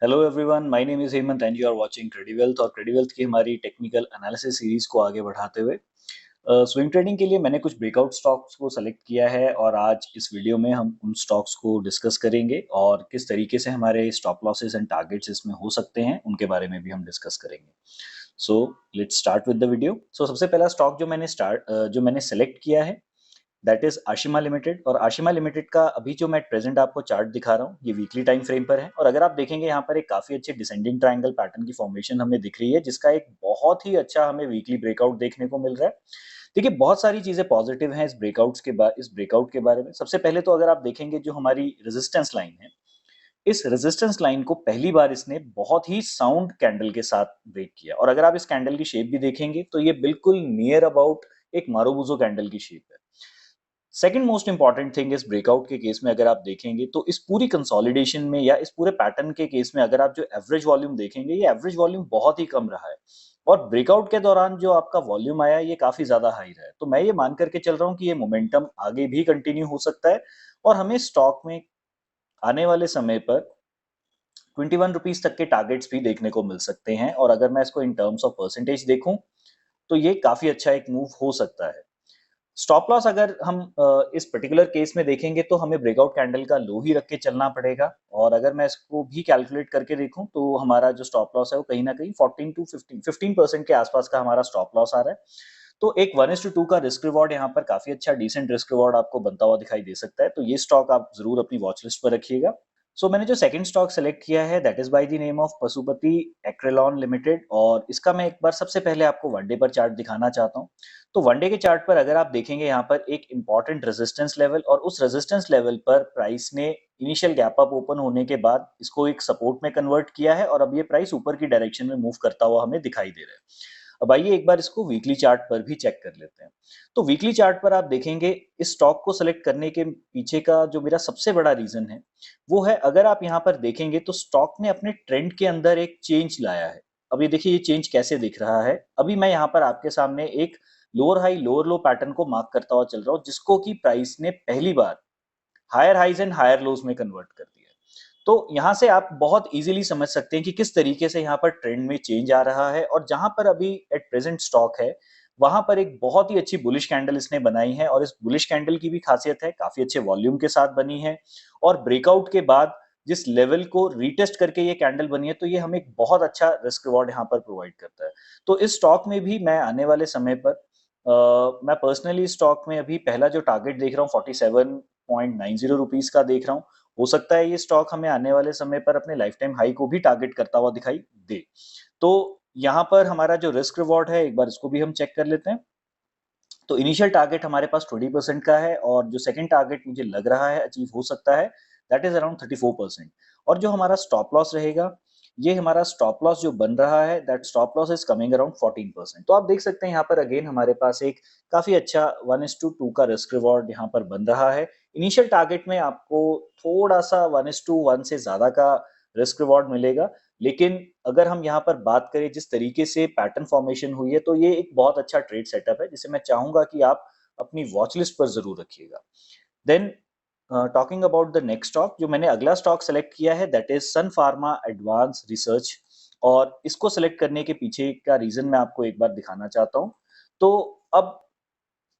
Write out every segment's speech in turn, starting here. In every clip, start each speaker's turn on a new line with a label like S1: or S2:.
S1: Hello everyone, my name is Hemant and you are watching Crediwealth. और Crediwealth की हमारी technical analysis series को आगे बढ़ाते हुए स्विंग ट्रेडिंग के लिए मैंने कुछ ब्रेकआउट स्टॉक्स को सेलेक्ट किया है और आज इस वीडियो में हम उन स्टॉक्स को डिस्कस करेंगे और किस तरीके से हमारे स्टॉप लॉसेस एंड टारगेट्स इसमें हो सकते हैं उनके बारे में भी हम डिस्कस करेंगे। So let's start with the video. So सबसे पहला स्टॉक जो मैंने सेलेक्ट किया है दैट इज आशिमा लिमिटेड। और आशिमा लिमिटेड का अभी जो मैं प्रेजेंट आपको चार्ट दिखा रहा हूँ ये वीकली टाइम फ्रेम पर है और अगर आप देखेंगे यहाँ पर एक काफी अच्छी डिसेंडिंग ट्रायंगल पैटर्न की फॉर्मेशन हमें दिख रही है जिसका एक बहुत ही अच्छा हमें वीकली ब्रेकआउट देखने को मिल रहा है। देखिए बहुत सारी चीजें पॉजिटिव हैं इस ब्रेकआउट के बारे में। सबसे पहले तो अगर आप देखेंगे जो हमारी रेजिस्टेंस लाइन है, इस रेजिस्टेंस लाइन को पहली बार इसने बहुत ही साउंड कैंडल के साथ ब्रेक किया और अगर आप इस कैंडल की शेप भी देखेंगे तो ये बिल्कुल नियर अबाउट एक मारुबुजो कैंडल की शेप है। सेकंड मोस्ट इंपॉर्टेंट थिंग इस ब्रेकआउट के केस में अगर आप देखेंगे तो इस पूरी कंसोलिडेशन में या इस पूरे पैटर्न के केस में अगर आप जो एवरेज वॉल्यूम देखेंगे ये एवरेज वॉल्यूम बहुत ही कम रहा है और ब्रेकआउट के दौरान जो आपका वॉल्यूम आया ये काफी ज्यादा हाई रहा है। तो मैं ये मान करके चल रहा हूँ कि ये मोमेंटम आगे भी कंटिन्यू हो सकता है और हमें स्टॉक में आने वाले समय पर 21 रुपीज तक के टारगेट्स भी देखने को मिल सकते हैं और अगर मैं इसको इन टर्म्स ऑफ परसेंटेज देखूं तो ये काफी अच्छा एक मूव हो सकता है। स्टॉप लॉस अगर हम इस पर्टिकुलर केस में देखेंगे तो हमें ब्रेकआउट कैंडल का लो ही रख के चलना पड़ेगा और अगर मैं इसको भी कैलकुलेट करके देखूं तो हमारा जो स्टॉप लॉस है वो कहीं ना कहीं 14 टू 15% के आसपास का हमारा स्टॉप लॉस आ रहा है। तो एक 1:2 का रिस्क रिवॉर्ड यहाँ पर काफी अच्छा डिसेंट रिस्क रिवॉर्ड आपको बनता हुआ दिखाई दे सकता है। तो ये स्टॉक आप जरूर अपनी वॉच लिस्ट पर रखिएगा। मैंने जो सेकंड स्टॉक सेलेक्ट किया है that is by the name of Pashupati Acrylon limited और इसका मैं एक बार सबसे पहले आपको वनडे पर चार्ट दिखाना चाहता हूँ। तो वनडे के चार्ट पर अगर आप देखेंगे यहाँ पर एक इंपॉर्टेंट रेजिस्टेंस लेवल और उस रेजिस्टेंस लेवल पर प्राइस ने इनिशियल गैप अप ओपन होने के बाद इसको एक सपोर्ट में कन्वर्ट किया है और अब ये प्राइस ऊपर की डायरेक्शन में मूव करता हुआ हमें दिखाई दे रहा है। अब आइए एक बार इसको वीकली चार्ट पर भी चेक कर लेते हैं। तो वीकली चार्ट पर आप देखेंगे इस स्टॉक को सेलेक्ट करने के पीछे का जो मेरा सबसे बड़ा रीजन है वो है, अगर आप यहाँ पर देखेंगे तो स्टॉक ने अपने ट्रेंड के अंदर एक चेंज लाया है। अब ये देखिए ये चेंज कैसे दिख रहा है। अभी मैं यहाँ पर आपके सामने एक लोअर हाई लोअर लो पैटर्न को मार्क करता हुआ चल रहा हूँ जिसको कि प्राइस ने पहली बार higher highs and higher lows में कन्वर्ट कर दिया है। तो यहाँ से आप बहुत इजीली समझ सकते हैं कि किस तरीके से यहाँ पर ट्रेंड में चेंज आ रहा है और जहां पर अभी एट प्रेजेंट स्टॉक है वहां पर एक बहुत ही अच्छी बुलिश कैंडल इसने बनाई है और इस बुलिश कैंडल की भी खासियत है काफी अच्छे वॉल्यूम के साथ बनी है और ब्रेकआउट के बाद जिस लेवल को रीटेस्ट करके ये कैंडल बनी है तो ये हमें एक बहुत अच्छा रिस्क रिवॉर्ड यहाँ पर प्रोवाइड करता है। तो इस स्टॉक में भी मैं आने वाले समय पर मैं पर्सनली स्टॉक में अभी पहला जो टारगेट देख रहा हूँ 47.90 रुपीज का देख रहा हूँ। हो सकता है ये स्टॉक हमें आने वाले समय पर अपने लाइफ टाइम हाई को भी टारगेट करता हुआ दिखाई दे। तो यहाँ पर हमारा जो रिस्क रिवॉर्ड है एक बार इसको भी हम चेक कर लेते हैं। तो इनिशियल टारगेट हमारे पास 20% का है और जो सेकंड टारगेट मुझे लग रहा है अचीव हो सकता है दैट इज अराउंड 34%। और जो हमारा स्टॉप लॉस रहेगा, ये हमारा स्टॉप लॉस जो बन रहा है that stop loss is coming around 14%। तो आप देख सकते हैं यहाँ पर अगेन हमारे पास एक काफी अच्छा 1:2 का रिस्क रिवॉर्ड यहाँ पर बन रहा है। इनिशियल टारगेट में आपको थोड़ा सा 1:1 से ज्यादा का रिस्क रिवॉर्ड मिलेगा, लेकिन अगर हम यहाँ पर बात करें जिस तरीके से पैटर्न फॉर्मेशन हुई है तो ये एक बहुत अच्छा ट्रेड सेटअप है जिसे मैं चाहूंगा कि आप अपनी वॉच लिस्ट पर जरूर रखिएगा। Then talking about the next stock, जो मैंने अगला स्टॉक सेलेक्ट किया है that is Sun Pharma advance research और इसको सेलेक्ट करने के पीछे का रीजन मैं आपको एक बार दिखाना चाहता हूँ। तो अब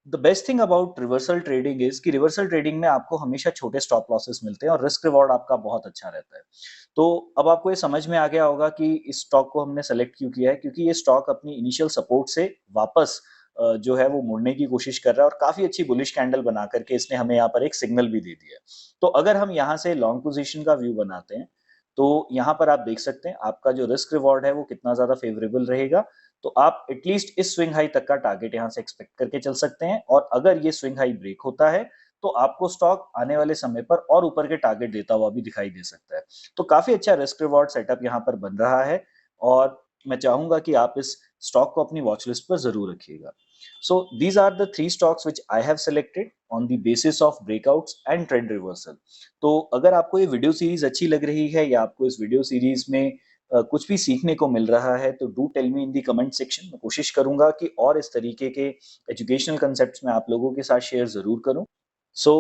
S1: the best thing about reversal trading is कि रिवर्सल ट्रेडिंग में आपको हमेशा छोटे स्टॉप लॉसेस मिलते हैं और रिस्क रिवॉर्ड आपका बहुत अच्छा रहता है। तो अब आपको ये समझ में आ गया होगा कि इस स्टॉक को हमने सेलेक्ट क्यों किया है, क्योंकि ये स्टॉक अपनी इनिशियल सपोर्ट से वापस जो है वो मुड़ने की कोशिश कर रहा है और काफी अच्छी बुलिश कैंडल बना करके इसने हमें यहाँ पर एक सिग्नल भी दे दिया है। तो अगर हम यहाँ से लॉन्ग पोजीशन का व्यू बनाते हैं तो यहाँ पर आप देख सकते हैं आपका जो रिस्क रिवॉर्ड है वो कितना ज्यादा फेवरेबल रहेगा। तो आप एटलीस्ट इस स्विंग हाई तक का टारगेट यहाँ से एक्सपेक्ट करके चल सकते हैं और अगर ये स्विंग हाई ब्रेक होता है तो आपको स्टॉक आने वाले समय पर और ऊपर के टारगेट देता हुआ भी दिखाई दे सकता है। तो काफी अच्छा रिस्क रिवॉर्ड सेटअप यहाँ पर बन रहा है और मैं चाहूंगा कि आप इस स्टॉक को अपनी वॉच लिस्ट पर जरूर रखिएगा। So these are the 3 stocks which I have selected on the basis of breakouts and trend reversal. तो अगर आपको ये वीडियो सीरीज अच्छी लग रही है या आपको इस वीडियो सीरीज में कुछ भी सीखने को मिल रहा है तो do tell me in the comment section. मैं कोशिश करूंगा कि और इस तरीके के एजुकेशनल कंसेप्ट्स में आप लोगों के साथ शेयर जरूर करूं। सो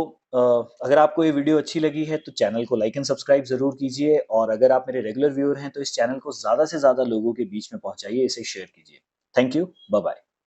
S1: अगर आपको ये वीडियो अच्छी लगी है तो चैनल को लाइक एंड सब्सक्राइब ज़रूर कीजिए और अगर आप मेरे रेगुलर व्यूअर हैं तो इस चैनल को ज़्यादा से ज़्यादा लोगों के बीच में पहुँचाइए, इसे शेयर कीजिए। Thank you, bye-bye.